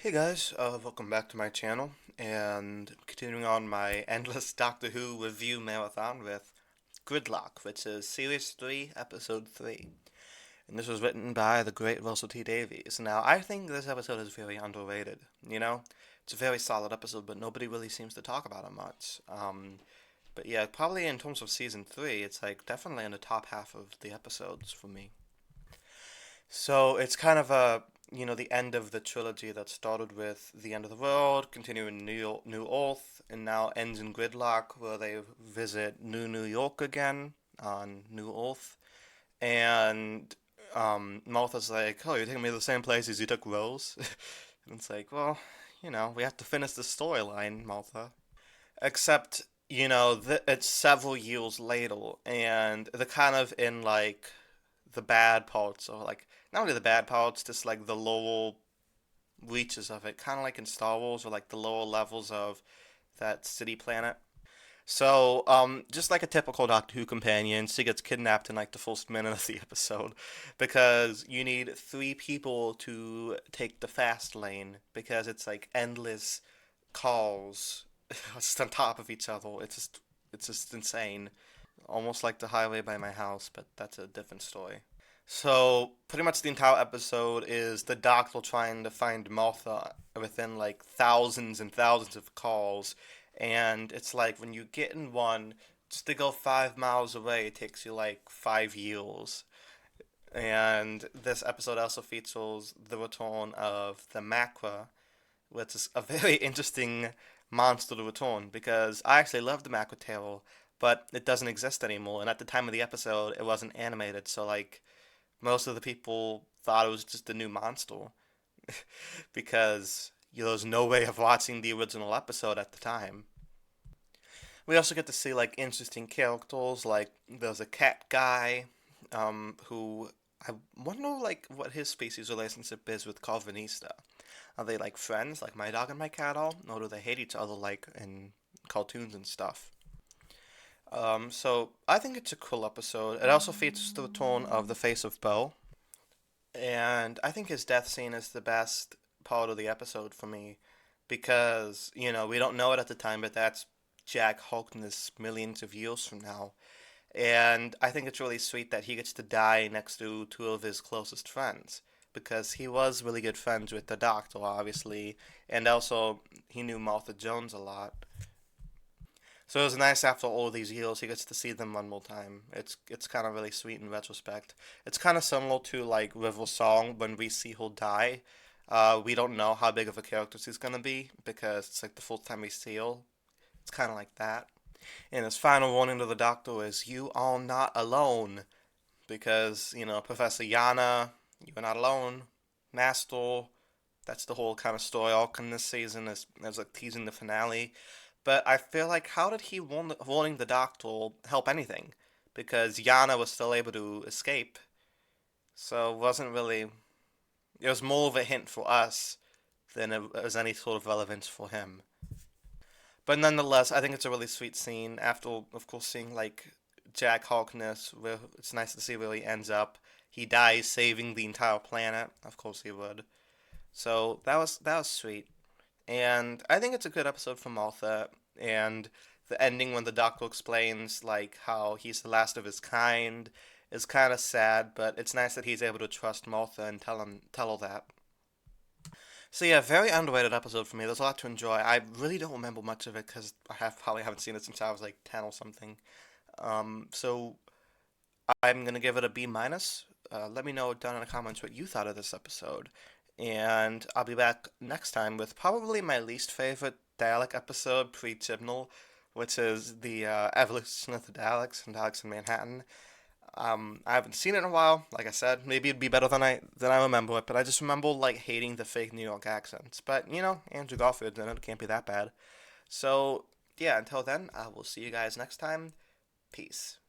Hey guys, welcome back to my channel, and continuing on my endless Doctor Who review marathon with Gridlock, which is Series 3, Episode 3. And this was written by the great Russell T Davies. Now, I think this episode is very underrated, It's a very solid episode, but nobody really seems to talk about it much. But yeah, probably in terms of Season 3, it's like definitely in the top half of the episodes for me. So it's kind of the end of the trilogy that started with the end of the world, continuing New Earth, and now ends in Gridlock, where they visit New York again on New Earth, and Martha's like, "Oh, you're taking me to the same place as you took Rose," and it's like, well, we have to finish the storyline, Martha. Except, it's several years later, and they're kind of in like the bad parts, or like not only the bad parts, just like the lower reaches of it, kind of like in Star Wars, or like the lower levels of that city planet. So, just like a typical Doctor Who companion, she gets kidnapped in like the first minute of the episode because you need three people to take the fast lane because it's like endless calls just on top of each other. It's just insane. Almost like the highway by my house, but that's a different story. So pretty much the entire episode is the doctor trying to find Martha within like thousands and thousands of calls, and it's like when you get in one, just to go 5 miles away, it takes you like 5 years. And this episode also features the return of the Macra, which is a very interesting monster to return because I actually love the Macra Terror, but it doesn't exist anymore. And at the time of the episode, it wasn't animated, so like most of the people thought it was just a new monster because there was no way of watching the original episode at the time. We also get to see like interesting characters, like there's a cat guy, who I wonder like what his species relationship is with Calvinista. Are they like friends, like my dog and my cat are, or do they hate each other like in cartoons and stuff? So I think it's a cool episode. It also features the return of the face of Bo, and I think his death scene is the best part of the episode for me because, we don't know it at the time, but that's Jack Harkness millions of years from now. And I think it's really sweet that he gets to die next to two of his closest friends because he was really good friends with the doctor, obviously, and also he knew Martha Jones a lot. So it was nice after all these years he gets to see them one more time. It's kind of really sweet in retrospect. It's kind of similar to like River Song when we see her die. We don't know how big of a character she's gonna be because it's like the first time we see her. It's kind of like that. And his final warning to the Doctor is, "You are not alone," because Professor Yana, you are not alone. Master, that's the whole kind of story arc in this season is like teasing the finale. But I feel like how did he warning the Doctor help anything? Because Yana was still able to escape, so it wasn't really. It was more of a hint for us than it was any sort of relevance for him. But nonetheless, I think it's a really sweet scene. After, of course, seeing like Jack Harkness, where it's nice to see where he ends up. He dies saving the entire planet. Of course he would. So that was sweet. And I think it's a good episode for Martha. And the ending when the Doctor explains like how he's the last of his kind is kind of sad, but it's nice that he's able to trust Martha and tell her that. So yeah, very underrated episode for me. There's a lot to enjoy. I really don't remember much of it because probably haven't seen it since I was like 10 or something. So I'm gonna give it a B minus. Let me know down in the comments what you thought of this episode, and I'll be back next time with probably my least favorite Dalek episode pre-Chibnall, which is the evolution of the Daleks and Daleks in Manhattan. I haven't seen it in a while. Like I said, maybe it'd be better than I remember it. But I just remember like hating the fake New York accents. But Andrew Garfield in it can't be that bad. So yeah, until then, I will see you guys next time. Peace.